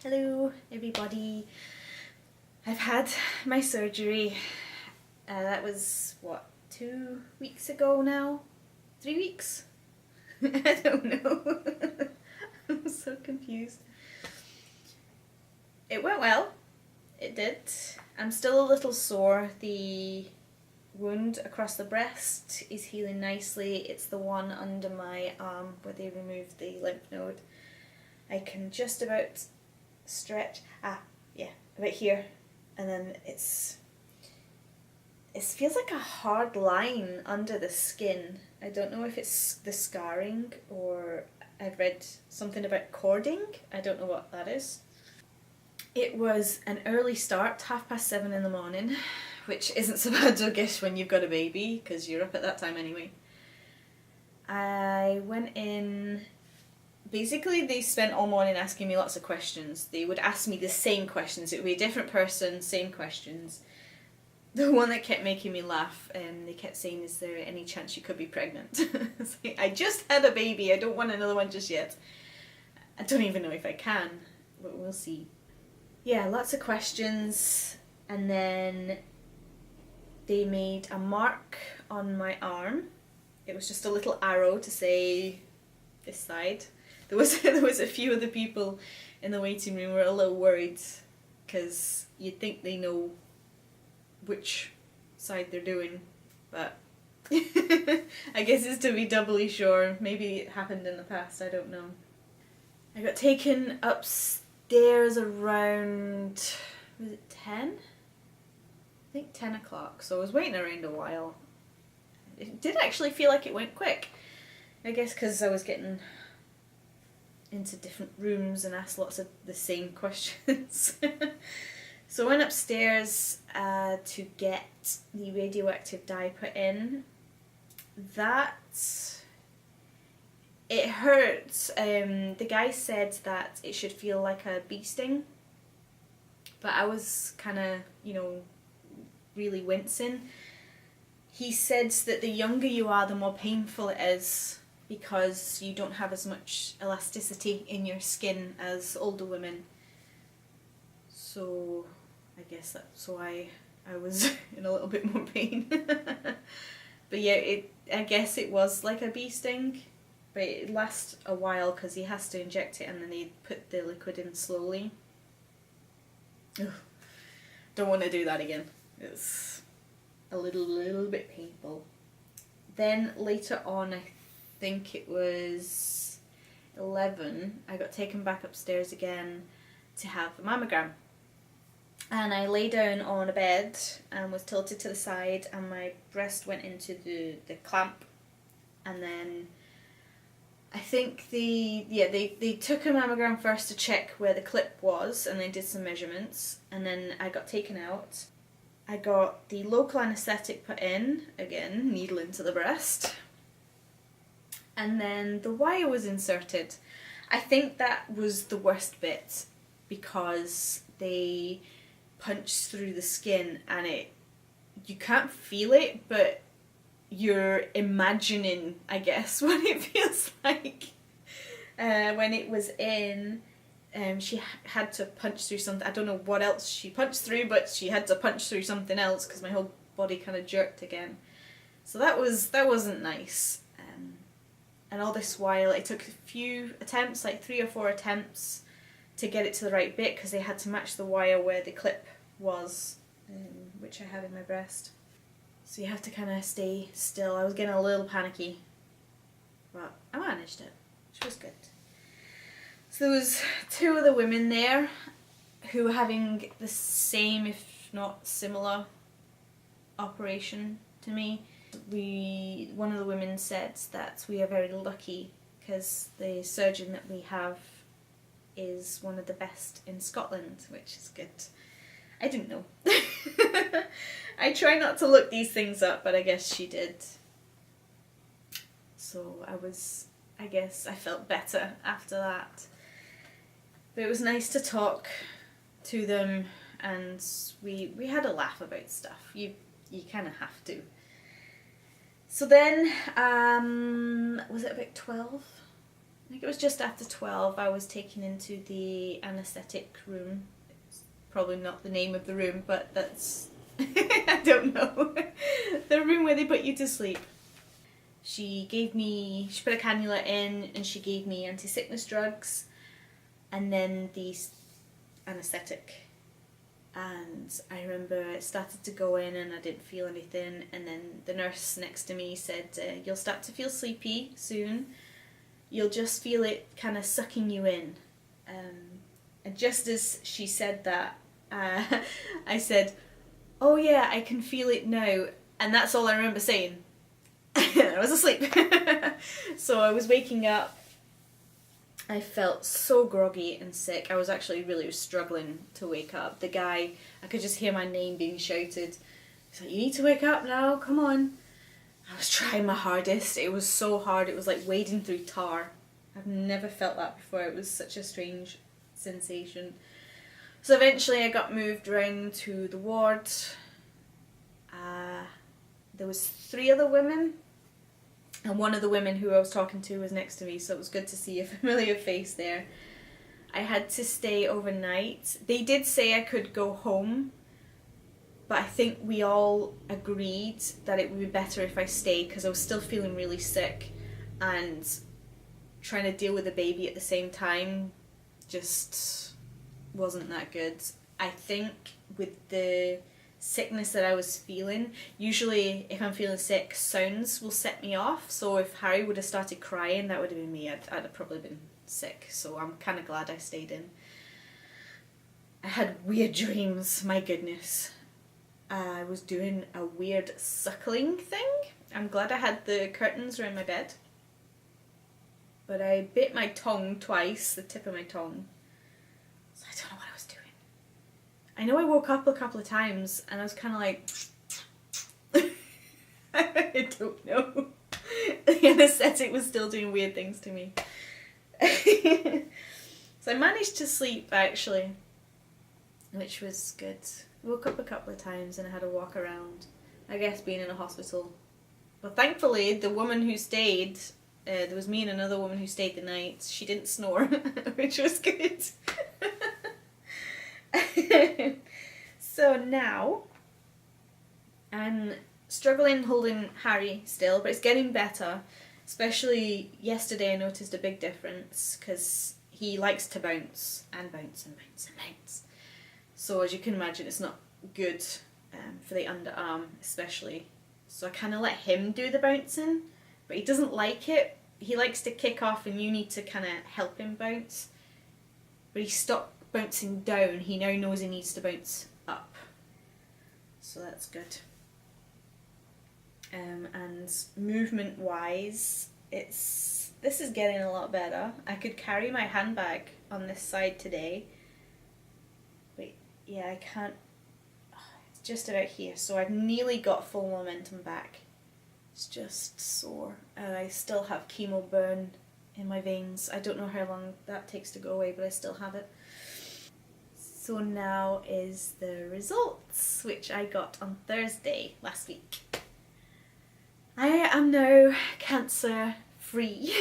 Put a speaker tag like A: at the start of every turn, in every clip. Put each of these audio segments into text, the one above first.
A: Hello everybody. I've had my surgery. That was what, 2 weeks ago now? 3 weeks? I don't know. I'm so confused. It went well. It did. I'm still a little sore. The wound across the breast is healing nicely. It's the one under my arm where they removed the lymph node. I can just about stretch, about here, and then it feels like a hard line under the skin. I don't know if it's the scarring or I've read something about cording. I don't know what that is. It was an early start, 7:30 in the morning, which isn't so bad, I guess, when you've got a baby, because you're up at that time anyway. I went in. Basically, they spent all morning asking me lots of questions. They would ask me the same questions. It would be a different person, same questions. The one that kept making me laugh, they kept saying, is there any chance you could be pregnant? It's like, I just had a baby, I don't want another one just yet. I don't even know if I can, but we'll see. Yeah, lots of questions, and then they made a mark on my arm. It was just a little arrow to say this side. There was a few other people in the waiting room who were a little worried because you'd think they know which side they're doing, but I guess it's to be doubly sure. Maybe it happened in the past, I don't know. I got taken upstairs around, was it 10? I think 10 o'clock, so I was waiting around a while. It did actually feel like it went quick. I guess because I was getting into different rooms and asked lots of the same questions. So I went upstairs to get the radioactive dye put in. It hurts. The guy said that it should feel like a bee sting, but I was kind of, really wincing. He said that the younger you are, the more painful it is, because you don't have as much elasticity in your skin as older women. So I guess that's why I was in a little bit more pain. But yeah, I guess it was like a bee sting, but it lasts a while because he has to inject it and then they put the liquid in slowly. Ugh. Don't want to do that again. It's a little bit painful. Then later on, I think it was 11, I got taken back upstairs again to have a mammogram. And I lay down on a bed and was tilted to the side, and my breast went into the clamp. And then I think they took a mammogram first to check where the clip was, and they did some measurements, and then I got taken out. I got the local anaesthetic put in, again, needle into the breast. And then the wire was inserted. I think that was the worst bit because they punched through the skin and you can't feel it, but you're imagining, I guess, what it feels like. When it was in, she had to punch through something. I don't know what else she punched through, but she had to punch through something else because my whole body kind of jerked again. So that wasn't nice. And all this while, it took a few attempts, like 3 or 4 attempts, to get it to the right bit because they had to match the wire where the clip was, which I had in my breast. So you have to kind of stay still. I was getting a little panicky, but I managed it, which was good. So there was 2 other women there who were having the same, if not similar, operation to me. One of the women said that we are very lucky because the surgeon that we have is one of the best in Scotland, which is good. I didn't know. I try not to look these things up, but I guess she did. So I guess I felt better after that. But it was nice to talk to them, and we had a laugh about stuff. You kind of have to. So then, was it about 12? think it was just after 12, I was taken into the anaesthetic room. It's probably not the name of the room, but that's, I don't know, the room where they put you to sleep. She put a cannula in and she gave me anti-sickness drugs and then the anaesthetic. And I remember it started to go in and I didn't feel anything, and then the nurse next to me said, you'll start to feel sleepy soon. You'll just feel it kind of sucking you in. And just as she said that, I said, oh yeah, I can feel it now. And that's all I remember saying. I was asleep. So I was waking up. I felt so groggy and sick. I was actually really struggling to wake up. The guy, I could just hear my name being shouted. He's like, you need to wake up now, come on. I was trying my hardest. It was so hard. It was like wading through tar. I've never felt that before. It was such a strange sensation. So eventually I got moved around to the ward. There was 3 other women. And one of the women who I was talking to was next to me, so it was good to see a familiar face there. I had to stay overnight. They did say I could go home, but I think we all agreed that it would be better if I stayed because I was still feeling really sick, and trying to deal with the baby at the same time just wasn't that good. I think with the sickness that I was feeling, usually if I'm feeling sick, sounds will set me off, so if Harry would have started crying, that would have been me. I'd have probably been sick, so I'm kind of glad I stayed in. I had weird dreams, my goodness. I was doing a weird suckling thing. I'm glad I had the curtains around my bed. But I bit my tongue twice, the tip of my tongue. So I don't know what I was doing. I know I woke up a couple of times and I was kind of like, I don't know. The anaesthetic was still doing weird things to me. So I managed to sleep actually, which was good. Woke up a couple of times and I had a walk around, I guess being in a hospital. But thankfully the woman who stayed, there was me and another woman who stayed the night, she didn't snore, which was good. So now I'm struggling holding Harry still, but it's getting better. Especially yesterday I noticed a big difference because he likes to bounce and bounce and bounce and bounce. So as you can imagine, it's not good for the underarm especially. So I kind of let him do the bouncing, but he doesn't like it. He likes to kick off and you need to kind of help him bounce. But he stopped bouncing down. He now knows he needs to bounce up. So that's good. And movement wise, this is getting a lot better. I could carry my handbag on this side today. But yeah, I can't. It's just about here. So I've nearly got full momentum back. It's just sore. And I still have chemo burn in my veins. I don't know how long that takes to go away, but I still have it. So now is the results, which I got on Thursday last week. I am now cancer free.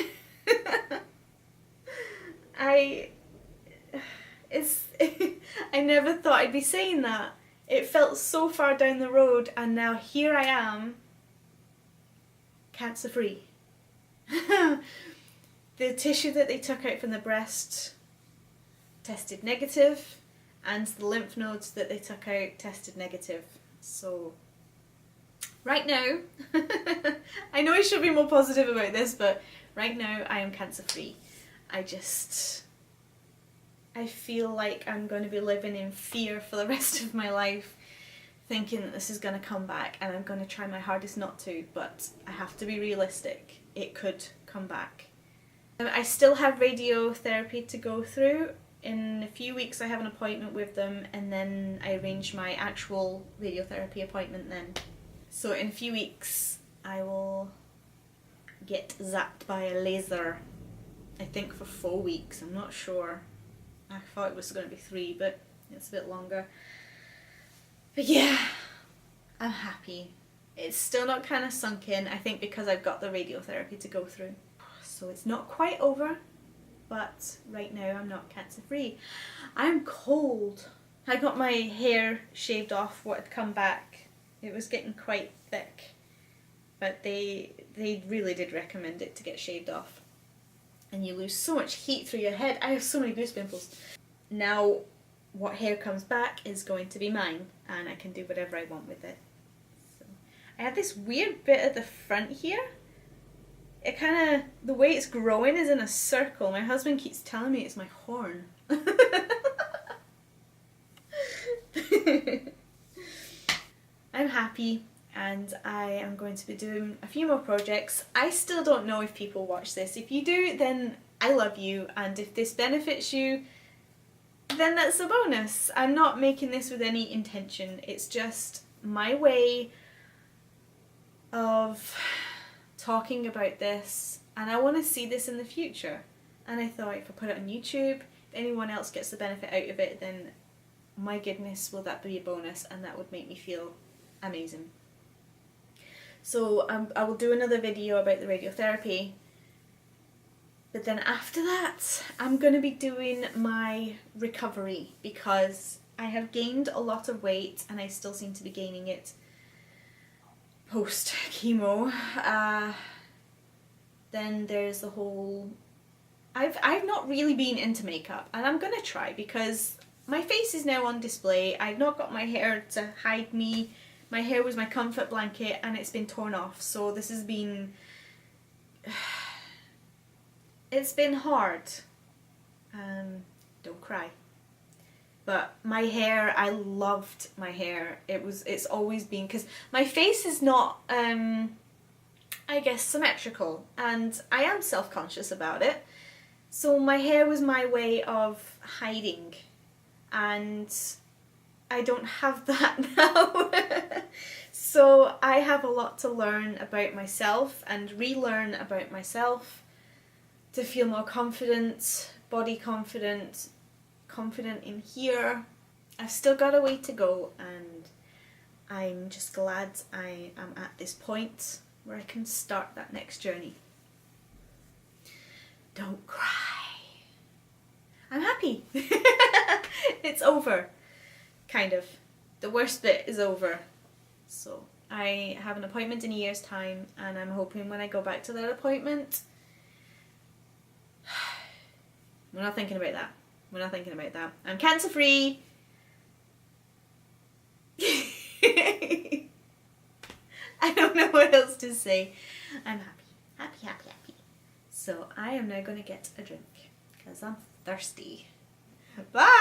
A: I never thought I'd be saying that. It felt so far down the road and now here I am, cancer free. The tissue that they took out from the breast tested negative, and the lymph nodes that they took out tested negative. So right now, I know I should be more positive about this, but right now I am cancer free. I feel like I'm going to be living in fear for the rest of my life, thinking that this is going to come back, and I'm going to try my hardest not to, but I have to be realistic. It could come back. I still have radiotherapy to go through. In a few weeks I have an appointment with them, and then I arrange my actual radiotherapy appointment then. So in a few weeks I will get zapped by a laser, I think for 4 weeks, I'm not sure. I thought it was going to be 3, but it's a bit longer. But yeah, I'm happy. It's still not kind of sunk in, I think because I've got the radiotherapy to go through. So it's not quite over, but right now I'm not cancer free. I'm cold. I got my hair shaved off what had come back. It was getting quite thick, but they really did recommend it to get shaved off. And you lose so much heat through your head. I have so many goose pimples. Now what hair comes back is going to be mine, and I can do whatever I want with it. So, I have this weird bit at the front here. It kind of, the way it's growing is in a circle. My husband keeps telling me it's my horn. I'm happy, and I am going to be doing a few more projects. I still don't know if people watch this. If you do, then I love you, and if this benefits you, then that's a bonus. I'm not making this with any intention. It's just my way of talking about this, and I want to see this in the future. And I thought if I put it on YouTube, if anyone else gets the benefit out of it, then my goodness, will that be a bonus, and that would make me feel amazing. So I will do another video about the radiotherapy, but then after that I'm going to be doing my recovery, because I have gained a lot of weight and I still seem to be gaining it post chemo. Then there's the whole, I've not really been into makeup, and I'm going to try, because my face is now on display. I've not got my hair to hide me. My hair was my comfort blanket and it's been torn off, so this has been, it's been hard. Don't cry. But my hair, I loved my hair. It's always been, because my face is not, I guess, symmetrical, and I am self-conscious about it. So my hair was my way of hiding, and I don't have that now. So I have a lot to learn about myself and relearn about myself to feel more confident, body confident, confident in here. I've still got a way to go, and I'm just glad I am at this point where I can start that next journey. Don't cry. I'm happy. It's over. Kind of. The worst bit is over. So I have an appointment in a year's time, and I'm hoping when I go back to that appointment, we're not thinking about that. We're not thinking about that. I'm cancer free. I don't know what else to say. I'm happy. Happy, happy, happy. So I am now going to get a drink because I'm thirsty. Bye!